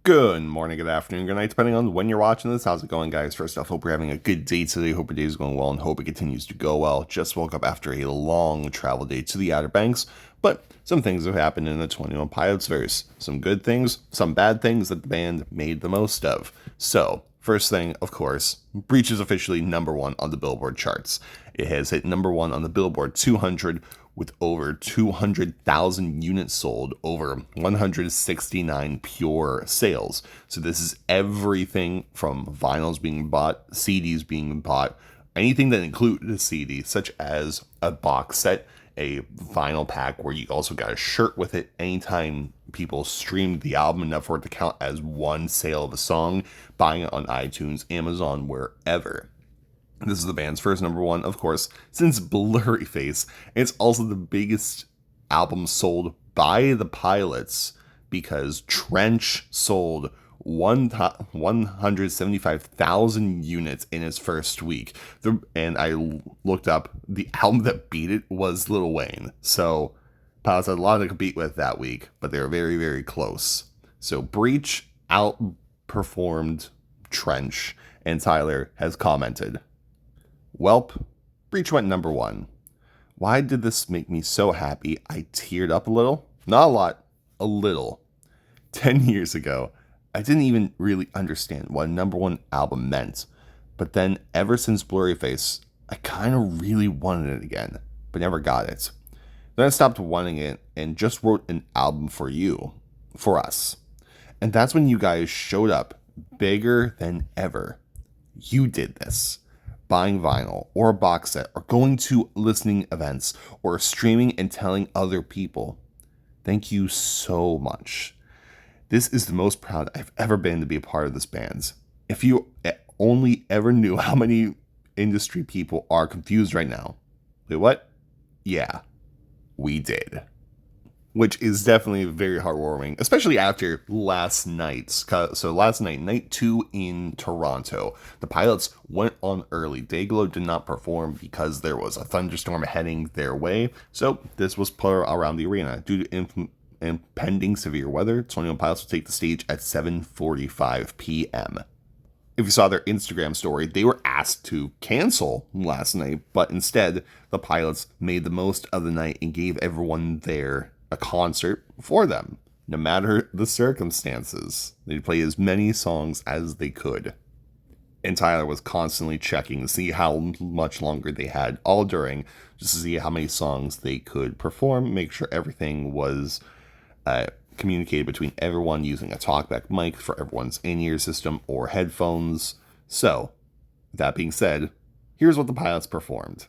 Good morning, good afternoon, good night, depending on when you're watching this. How's it going, guys? First off, hope you're having a good day today. Hope your day is going well and hope it continues to go well. Just woke up after a long travel day to the Outer Banks, but some things have happened in the 21 Pilots verse. Some good things, some bad things that the band made the most of. So, first thing, of course, Breach is officially #1 on the Billboard charts. It has hit #1 on the Billboard 200 with over 200,000 units sold, over 169 pure sales. So this is everything from vinyls being bought, CDs being bought, anything that included a CD, such as a box set, a vinyl pack where you also got a shirt with it. Anytime people streamed the album enough for it to count as one sale of a song, buying it on iTunes, Amazon, wherever. This is the band's first #1, of course, since Blurryface. It's also the biggest album sold by the Pilots because Trench sold 175,000 units in its first week. And I looked up, the album that beat it was Lil Wayne. So Pilots had a lot to compete with that week, but they were very, very close. So Breach outperformed Trench, and Tyler has commented, "Welp, Breach went #1. Why did this make me so happy? I teared up a little. Not a lot, a little. 10 years ago, I didn't even really understand what a #1 album meant. But then, ever since Blurryface, I kind of really wanted it again, but never got it. Then I stopped wanting it and just wrote an album for you, for us. And that's when you guys showed up, bigger than ever. You did this. Buying vinyl or a box set or going to listening events or streaming and telling other people. Thank you so much. This is the most proud I've ever been to be a part of this band. If you only ever knew how many industry people are confused right now." Wait, what? Yeah, we did. Which is definitely very heartwarming, especially after last night. So last night, night 2 in Toronto, the Pilots went on early. Dayglow did not perform because there was a thunderstorm heading their way. So this was put around the arena. Due to impending severe weather, 21 Pilots will take the stage at 7:45 p.m. If you saw their Instagram story, they were asked to cancel last night, but instead, the Pilots made the most of the night and gave everyone there a concert for them, no matter the circumstances. They'd play as many songs as they could. And Tyler was constantly checking to see how much longer they had all during, just to see how many songs they could perform, make sure everything was communicated between everyone using a talkback mic for everyone's in-ear system or headphones. So, that being said, here's what the Pilots performed.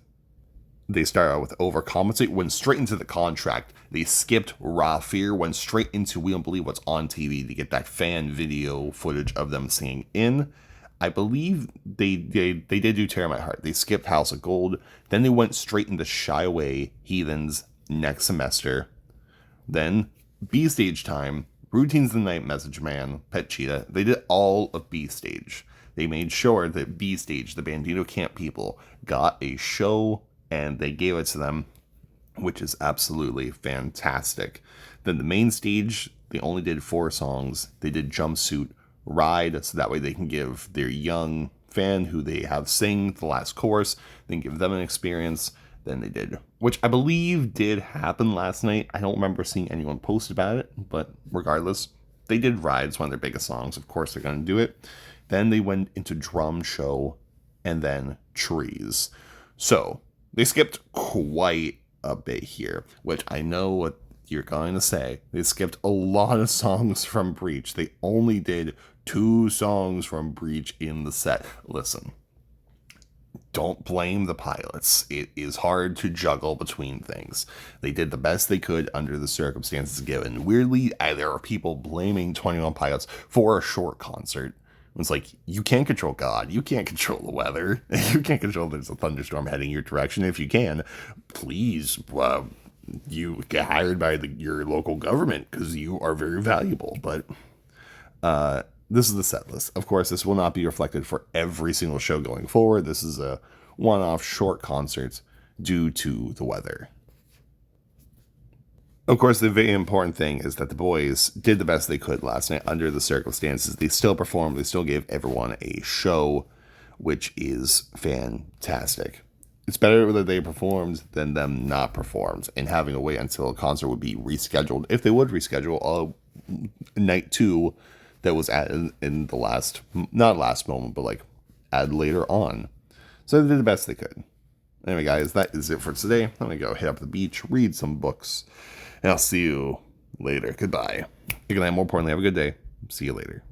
They started out with Overcompensate, went straight into the contract. They skipped Raw Fear, went straight into We Don't Believe What's on TV to get that fan video footage of them singing in. I believe they did do Tear My Heart. They skipped House of Gold. Then they went straight into Shy Away, Heathens, Next Semester. Then B Stage Time, Routines the Night, Message Man, Pet Cheetah. They did all of B Stage. They made sure that B Stage, the Bandito Camp people, got a show, and they gave it to them, which is absolutely fantastic. Then the main stage, they only did 4 songs. They did Jumpsuit, Ride, so that way they can give their young fan who they have sing the last chorus, then give them an experience. Then they did, which I believe did happen last night. I don't remember seeing anyone post about it, but regardless, they did Ride. It's one of their biggest songs. Of course, they're going to do it. Then they went into Drum Show and then Trees. So they skipped quite a bit here, which I know what you're going to say. They skipped a lot of songs from Breach. They only did 2 songs from Breach in the set. Listen, don't blame the Pilots. It is hard to juggle between things. They did the best they could under the circumstances given. Weirdly, there are people blaming 21 Pilots for a short concert. It's like, you can't control God. You can't control the weather. You can't control there's a thunderstorm heading your direction. If you can, please, you get hired by your local government because you are very valuable. But this is the set list. Of course, this will not be reflected for every single show going forward. This is a one-off short concert due to the weather. Of course, the very important thing is that the boys did the best they could last night under the circumstances. They still performed. They still gave everyone a show, which is fantastic. It's better that they performed than them not performed and having to wait until a concert would be rescheduled. If they would reschedule a night 2 that was added in the last, not last moment, but like add later on. So they did the best they could. Anyway, guys, that is it for today. I'm going to go hit up the beach, read some books, and I'll see you later. Goodbye. Good night. More importantly, have a good day. See you later.